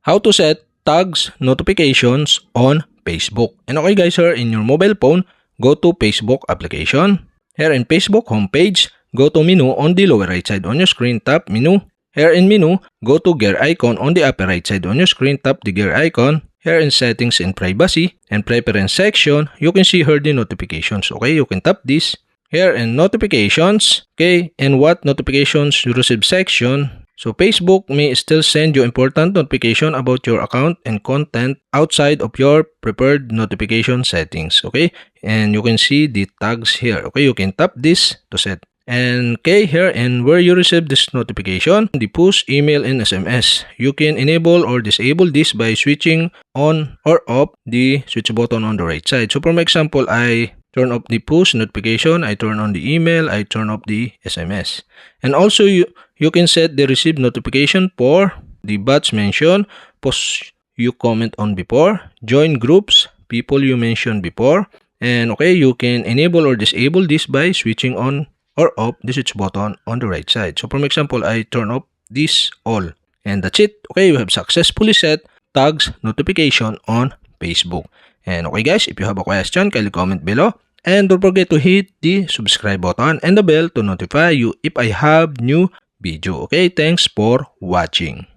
how to set tags notifications on Facebook. And okay guys, here in your mobile phone, go to Facebook application. Here in Facebook homepage, go to menu on the lower right side on your screen, tap menu. Here in menu, go to gear icon on the upper right side on your screen, tap the gear icon. Here in settings and privacy and preference section, you can see here the notifications. Okay, you can tap this. Here in notifications, okay, and what notifications you receive section. So Facebook may still send you important notification about your account and content outside of your preferred notification settings. Okay, and you can see the tags here. Okay, you can tap this to set. And okay, here and where you receive this notification, the push, email, and SMS. You can enable or disable this by switching on or off the switch button on the right side. So for example, I turn off the push notification, I turn on the email, I turn off the SMS. And also you can set the receive notification for the batch mentioned, posts you comment on before, join groups, people you mentioned before. And okay, you can enable or disable this by switching on or off the switch button on the right side. So for example, I turn off this all. And that's it. Okay, you have successfully set tags notification on Facebook. And okay guys, if you have a question, kindly comment below. And don't forget to hit the subscribe button and the bell to notify you if I have new video. Okay, thanks for watching.